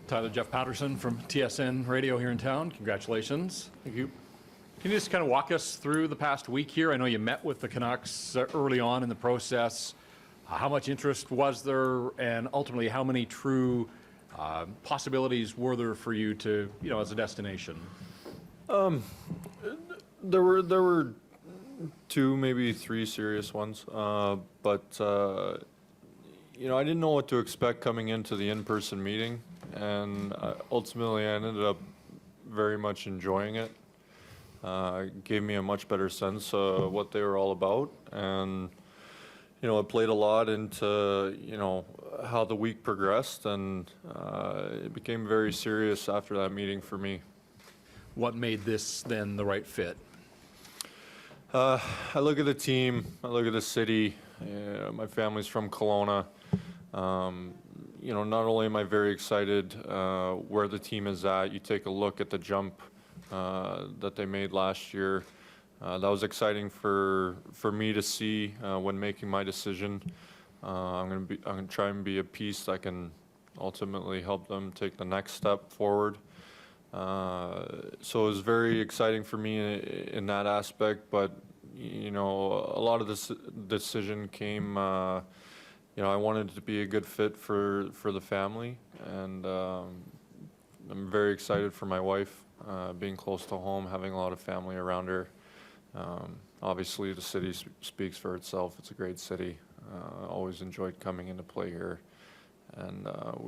Tyler, Jeff Patterson from TSN Radio here in town. Congratulations. Thank you. Can you just kind of walk us through the past week here? I know you met with the Canucks early on in the process. How much interest was there, and ultimately how many true possibilities were there for you to, as a destination? There were two, maybe three serious ones, but I didn't know what to expect coming into the in-person meeting, and ultimately I ended up very much enjoying it. It gave me a much better sense of what they were all about, and it played a lot into how the week progressed, and it became very serious after that meeting for me. What made this then the right fit? I look at the team, I look at the city. My family's from Kelowna. Not only am I very excited where the team is at, you take a look at the jump that they made last year. That was exciting for me to see when making my decision. I'm gonna try and be a piece that can ultimately help them take the next step forward. So it was very exciting for me in that aspect, but a lot of this decision came. I wanted it to be a good fit for the family, and I'm very excited for my wife, being close to home, having a lot of family around her. Obviously, the city speaks for itself. It's a great city. Always enjoyed coming into play here, and it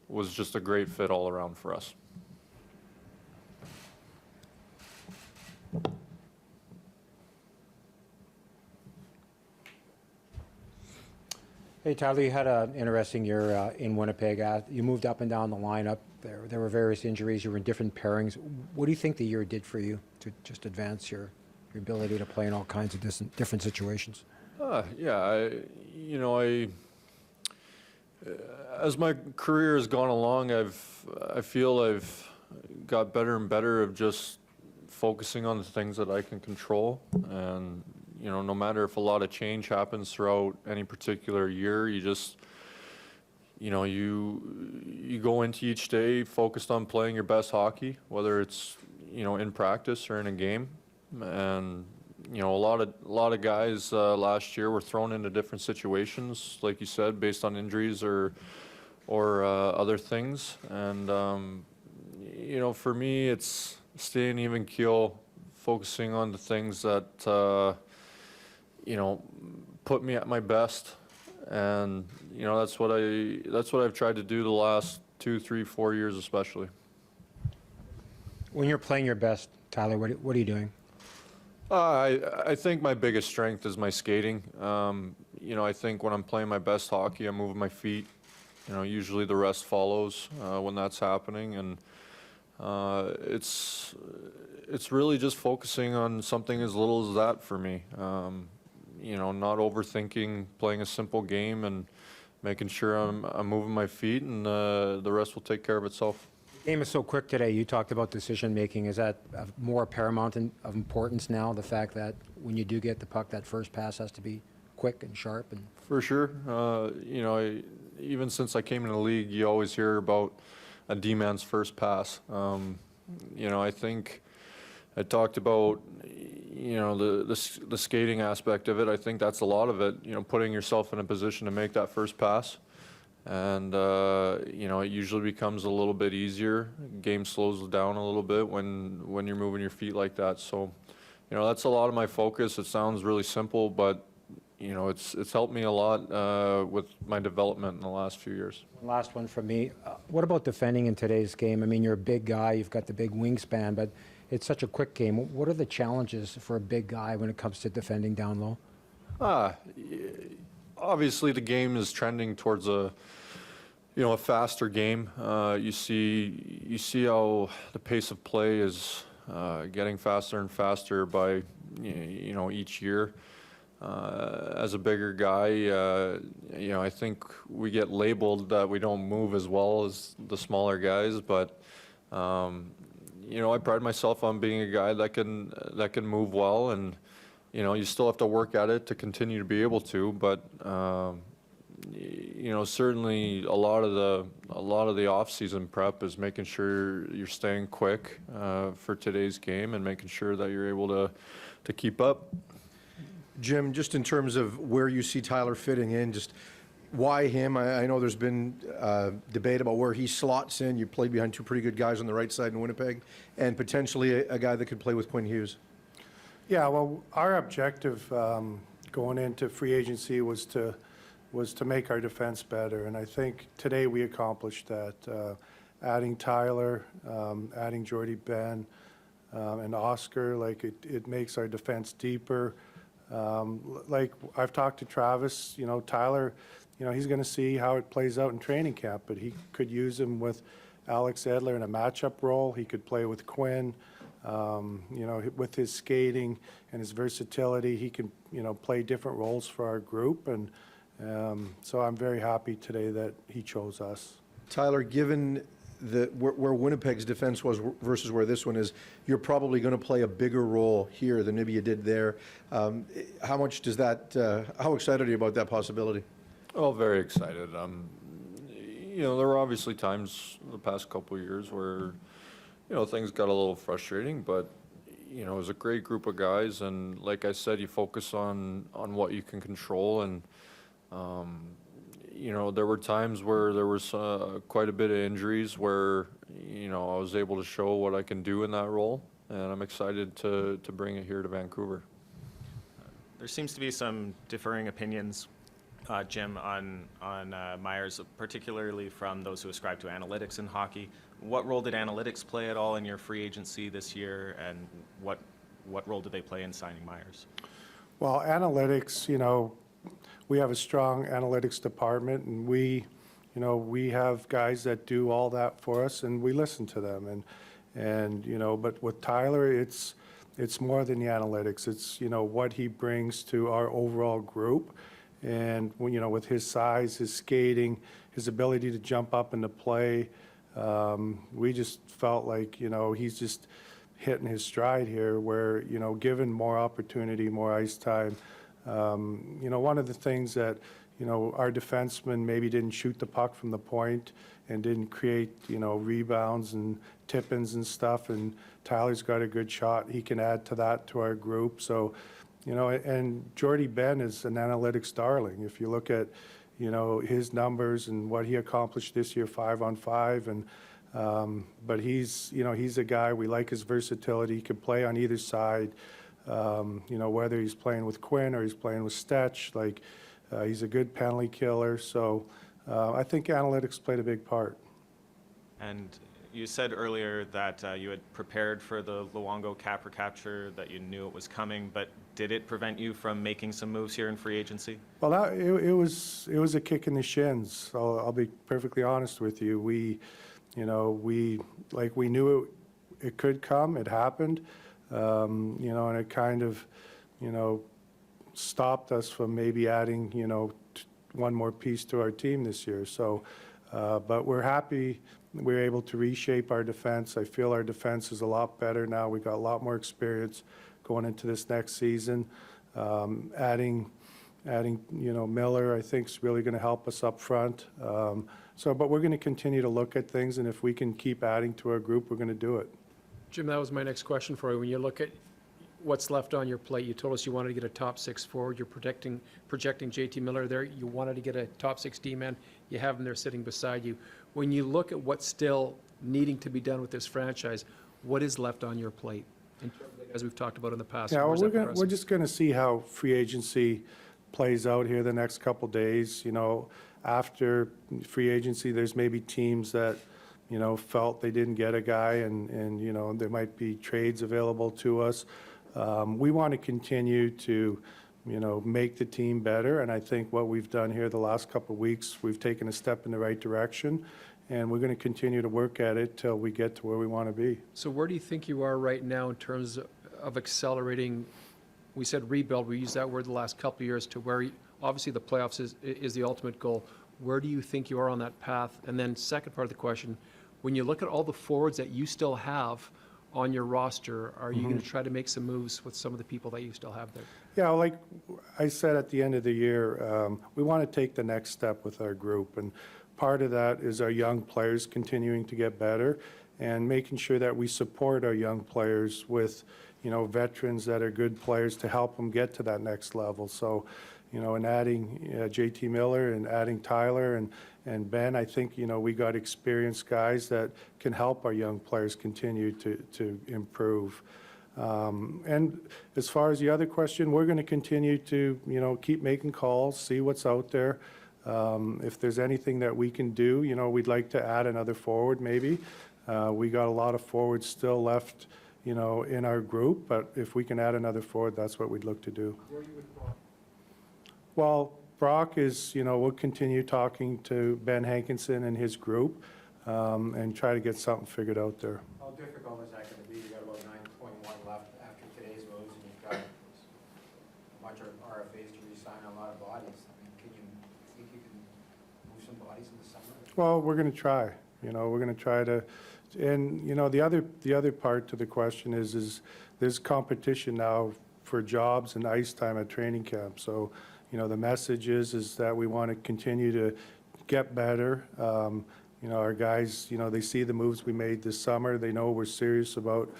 was just a great fit all around for us. Hey, Tyler, you had an interesting year in Winnipeg. You moved up and down the lineup. There were various injuries. You were in different pairings. What do you think the year did for you to just advance your ability to play in all kinds of different situations? As my career has gone along, I feel I've got better and better of just focusing on the things that I can control, and no matter if a lot of change happens throughout any particular year, you just you go into each day focused on playing your best hockey, whether it's in practice or in a game. And a lot of guys last year were thrown into different situations, like you said, based on injuries or other things. And for me, it's staying even keel, focusing on the things that put me at my best. And that's what I've tried to do the last 2, 3, 4 years especially. When you're playing your best, Tyler, what are you doing? I think my biggest strength is my skating. I think when I'm playing my best hockey, I'm moving my feet. Usually the rest follows when that's happening, and it's really just focusing on something as little as that for me. Not overthinking, playing a simple game, and making sure I'm moving my feet, and the rest will take care of itself. The game is so quick today. You talked about decision making. Is that more paramount of importance now? The fact that when you do get the puck, that first pass has to be quick and sharp. And for sure. Even since I came in the league, you always hear about a D-man's first pass. I think I talked about the skating aspect of it. I think that's a lot of it. Putting yourself in a position to make that first pass. And, it usually becomes a little bit easier. Game slows down a little bit when you're moving your feet like that. So, that's a lot of my focus. It sounds really simple, but, it's helped me a lot with my development in the last few years. Last one from me. What about defending in today's game? I mean, you're a big guy. You've got the big wingspan, but it's such a quick game. What are the challenges for a big guy when it comes to defending down low? Obviously, the game is trending towards a faster game. You see how the pace of play is getting faster and faster by each year. As a bigger guy, I think we get labeled that we don't move as well as the smaller guys, but I pride myself on being a guy that can move well, and you still have to work at it to continue to be able to, but certainly a lot of the off-season prep is making sure you're staying quick for today's game and making sure that you're able to keep up. Jim, just in terms of where you see Tyler fitting in, just why him? I know there's been debate about where he slots in. You played behind two pretty good guys on the right side in Winnipeg, and potentially a guy that could play with Quinn Hughes. Yeah, well, our objective going into free agency was to make our defense better, and I think today we accomplished that. Adding Tyler, adding Jordy Ben, and Oscar, like it makes our defense deeper. Like I've talked to Travis, Tyler, he's going to see how it plays out in training camp, but he could use him with Alex Edler in a matchup role. He could play with Quinn. With his skating and his versatility, he can, play different roles for our group. And so I'm very happy today that he chose us. Tyler, given where Winnipeg's defense was versus where this one is, you're probably going to play a bigger role here than maybe you did there. How much does that? How excited are you about that possibility? Oh, very excited. There were obviously times the past couple of years where, things got a little frustrating, but, it was a great group of guys. And like I said, you focus on what you can control. And, there were times where there was quite a bit of injuries where, I was able to show what I can do in that role. And I'm excited to bring it here to Vancouver. There seems to be some differing opinions, Jim, on Myers, particularly from those who ascribe to analytics in hockey. What role did analytics play at all in your free agency this year, and what role did they play in signing Myers? Well, analytics, we have a strong analytics department, and we have guys that do all that for us, and we listen to them. But with Tyler, it's more than the analytics. It's, what he brings to our overall group. And, with his size, his skating, his ability to jump up into play, we just felt like, he's just hitting his stride here where, given more opportunity, more ice time. One of the things that, our defensemen maybe didn't shoot the puck from the point and didn't create, rebounds and tip-ins and stuff. And Tyler's got a good shot. He can add to that to our group. So, and Jordy Ben is an analytics darling. If you look at, his numbers and what he accomplished this year, 5-on-5, and but he's a guy, we like his versatility. He can play on either side. Whether he's playing with Quinn or he's playing with Stetch, he's a good penalty killer. So I think analytics played a big part. And you said earlier that you had prepared for the Luongo cap recapture, that you knew it was coming, but did it prevent you from making some moves here in free agency? Well, it was a kick in the shins. I'll be perfectly honest with you. We knew it could come. It happened. And it kind of, stopped us from maybe adding, one more piece to our team this year. So, but we're happy we were able to reshape our defense. I feel our defense is a lot better now. We got a lot more experience going into this next season. Adding, Miller, I think, is really going to help us up front. But we're going to continue to look at things, and if we can keep adding to our group, we're going to do it. Jim, that was my next question for you. When you look at what's left on your plate, you told us you wanted to get a top six forward. You're projecting JT Miller there. You wanted to get a top six D-man. You have him there sitting beside you. When you look at what's still needing to be done with this franchise, what is left on your plate, as we've talked about in the past? Yeah, Where's that we're progressing? just going to see how free agency plays out here the next couple days. After free agency, there's maybe teams that felt they didn't get a guy, and there might be trades available to us. We want to continue to, make the team better, and I think what we've done here the last couple of weeks, we've taken a step in the right direction, and we're going to continue to work at it till we get to where we want to be. So where do you think you are right now in terms of accelerating? We said rebuild. We used that word the last couple of years to where, obviously, the playoffs is the ultimate goal. Where do you think you are on that path? And then second part of the question, when you look at all the forwards that you still have, on your roster, are you going to try to make some moves with some of the people that you still have there? Yeah, like I said at the end of the year, we want to take the next step with our group. And part of that is our young players continuing to get better and making sure that we support our young players with, veterans that are good players to help them get to that next level. So, and adding JT Miller and adding Tyler and Ben, I think, we got experienced guys that can help our young players continue to improve. And as far as the other question, we're going to continue to, keep making calls, see what's out there. If there's anything that we can do, we'd like to add another forward maybe. We got a lot of forwards still left, in our group, but if we can add another forward, that's what we'd look to do. Where are you with Brock? Well, Brock is, we'll continue talking to Ben Hankinson and his group and try to get something figured out there. How difficult is that going to be? You got about 9.1 left after today's moves, and you've got a bunch of RFAs to re-sign, a lot of bodies. I mean, can you think you can move some bodies in the summer? Well, we're going to try. We're going to try to, and the other part to the question is there's competition now for jobs and ice time at training camp. So, the message is that we want to continue to get better. Our guys, they see the moves we made this summer. They know we're serious about,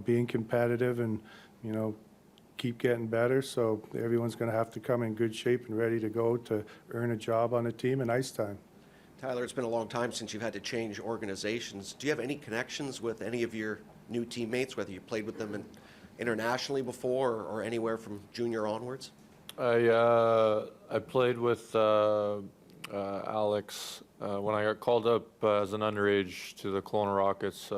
being competitive and, keep getting better. So everyone's going to have to come in good shape and ready to go to earn a job on the team in ice time. Tyler, it's been a long time since you've had to change organizations. Do you have any connections with any of your new teammates, whether you played with them internationally before or anywhere from junior onwards? I played with Alex when I got called up as an underage to the Kelowna Rockets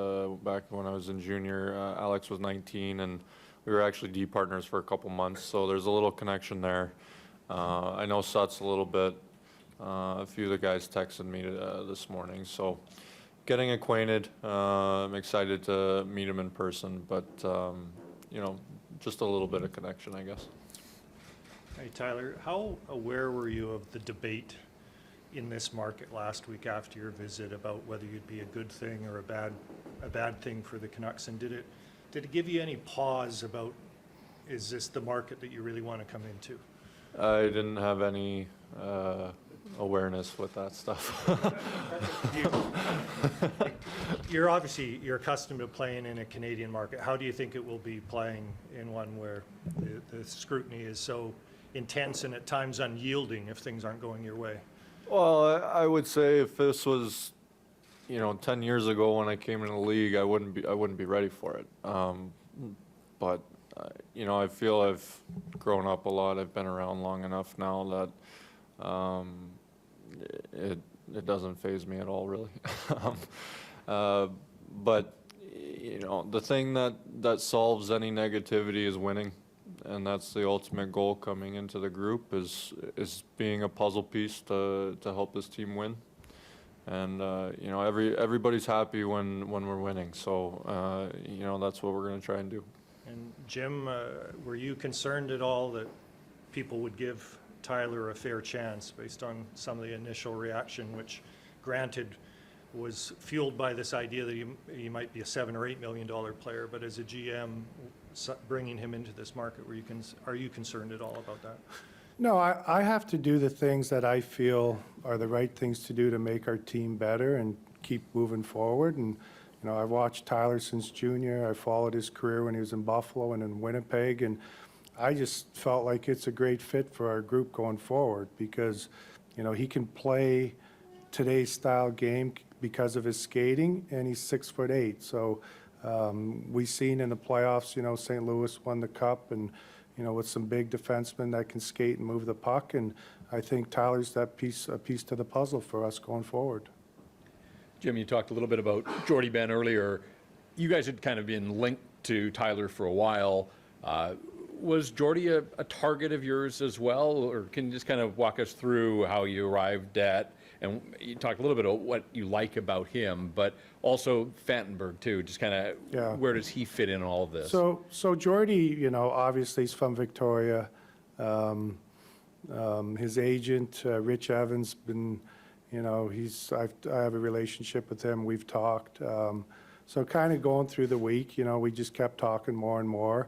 back when I was in junior. Alex was 19, and we were actually D partners for a couple months, so there's a little connection there. I know Suts a little bit. A few of the guys texted me this morning, so getting acquainted. I'm excited to meet him in person, but just a little bit of connection, I guess. Hey, Tyler, how aware were you of the debate in this market last week after your visit about whether you'd be a good thing or a bad thing for the Canucks? And did it give you any pause about, is this the market that you really want to come into? I didn't have any awareness with that stuff. You're accustomed to playing in a Canadian market. How do you think it will be playing in one where the scrutiny is so intense and at times unyielding if things aren't going your way? Well, I would say if this was, 10 years ago when I came in the league, I wouldn't be ready for it. But I feel I've grown up a lot. I've been around long enough now that it doesn't faze me at all, really. But the thing that solves any negativity is winning. And that's the ultimate goal coming into the group is being a puzzle piece to help this team win. And everybody's happy when we're winning. So that's what we're going to try and do. And Jim, were you concerned at all that people would give Tyler a fair chance based on some of the initial reaction, which granted was fueled by this idea that he might be a $7 or $8 million player, but as a GM, bringing him into this market, are you concerned at all about that? No, I have to do the things that I feel are the right things to do to make our team better and keep moving forward. And, I've watched Tyler since junior. I followed his career when he was in Buffalo and in Winnipeg. And I just felt like it's a great fit for our group going forward because, he can play today's style game because of his skating, and he's 6'8". So we've seen in the playoffs, St. Louis won the cup and, with some big defensemen that can skate and move the puck. And I think Tyler's a piece to the puzzle for us going forward. Jim, you talked a little bit about Jordy Ben earlier. You guys had kind of been linked to Tyler for a while. Was Jordy a target of yours as well, or can you just kind of walk us through how you arrived at, and you talked a little bit about what you like about him, but also Fantenberg too, just kind of where does he fit in all of this? So Jordy, obviously he's from Victoria. His agent, Rich Evans, been, I have a relationship with him. We've talked. So kind of going through the week, we just kept talking more and more.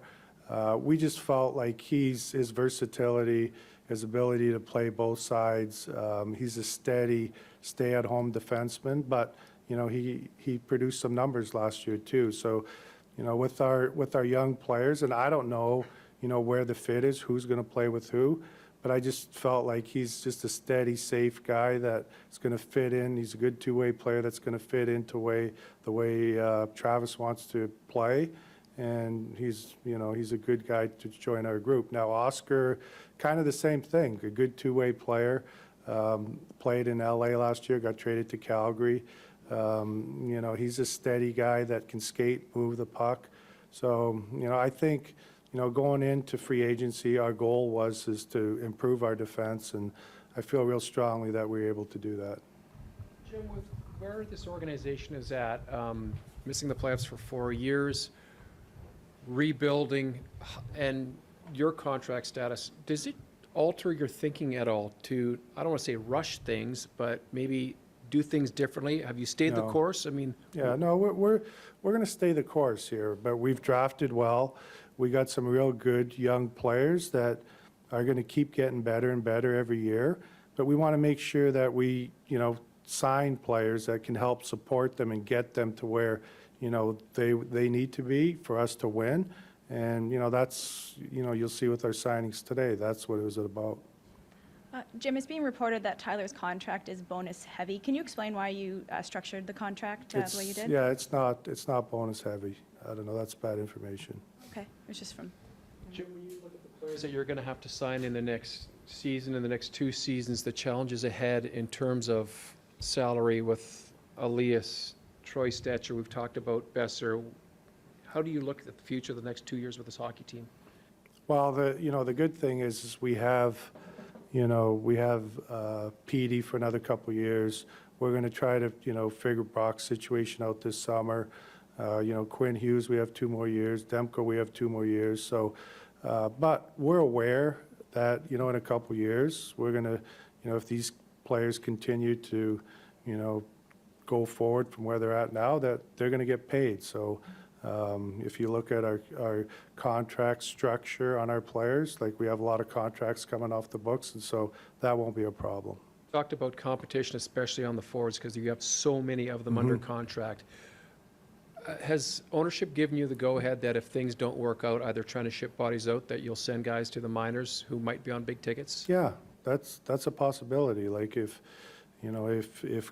We just felt like his versatility, his ability to play both sides, he's a steady, stay-at-home defenseman, but, he produced some numbers last year too. So, with our young players, and I don't know, where the fit is, who's going to play with who, but I just felt like he's just a steady, safe guy that's going to fit in. He's a good two-way player that's going to fit into the way Travis wants to play. And he's a good guy to join our group. Now, Oscar, kind of the same thing, a good two-way player. Played in LA last year, got traded to Calgary. He's a steady guy that can skate, move the puck. So, I think, going into free agency, our goal is to improve our defense, and I feel real strongly that we're able to do that. Jim, with where this organization is at, missing the playoffs for 4 years, rebuilding, and your contract status, does it alter your thinking at all to, I don't want to say rush things, but maybe do things differently? Have you stayed the No. course? I mean, Yeah, no, we're going to stay the course here, but we've drafted well. We got some real good young players that are going to keep getting better and better every year. But we want to make sure that we, sign players that can help support them and get them to where, they need to be for us to win. And, that's, you'll see with our signings today, that's what it was about. Jim, it's being reported that Tyler's contract is bonus heavy. Can you explain why you structured the contract the way you did? Yeah, it's not bonus heavy. I don't know, that's bad information. Okay, it's just from. Jim, when you look at the players that you're going to have to sign in the next season, in the next 2 seasons, the challenges ahead in terms of salary with Elias, Troy Stetcher, we've talked about Besser. How do you look at the future of the next 2 years with this hockey team? Well, the good thing is we have, Petey for another couple of years. We're going to try to, figure Brock's situation out this summer. Quinn Hughes, we have 2 more years. Demko, we have 2 more years. So, but we're aware that, in a couple of years, we're going to, if these players continue to, go forward from where they're at now, that they're going to get paid. So, if you look at our contract structure on our players, like we have a lot of contracts coming off the books, and so that won't be a problem. Talked about competition, especially on the forwards, because you have so many of them under contract. Has ownership given you the go-ahead that if things don't work out, either trying to ship bodies out, that you'll send guys to the minors who might be on big tickets? Yeah, that's a possibility. Like if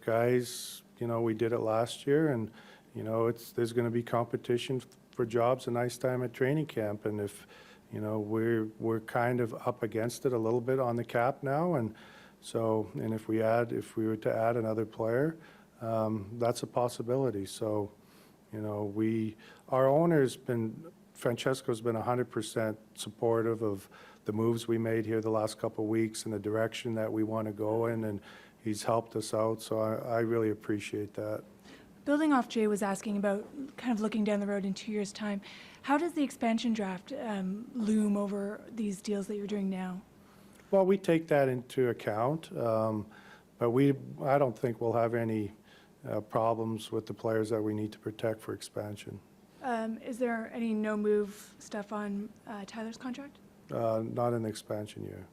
guys, we did it last year, and there's going to be competition for jobs a nice time at training camp, and if we're kind of up against it a little bit on the cap now, and so if we were to add another player, that's a possibility. So. Our owner's Francesco's been 100% supportive of the moves we made here the last couple of weeks and the direction that we want to go in, and he's helped us out, so I really appreciate that. Building off Jay was asking about kind of looking down the road in 2 years' time, how does the expansion draft loom over these deals that you're doing now? Well, we take that into account, but I don't think we'll have any problems with the players that we need to protect for expansion. Is there any no-move stuff on Tyler's contract? Not in the expansion year.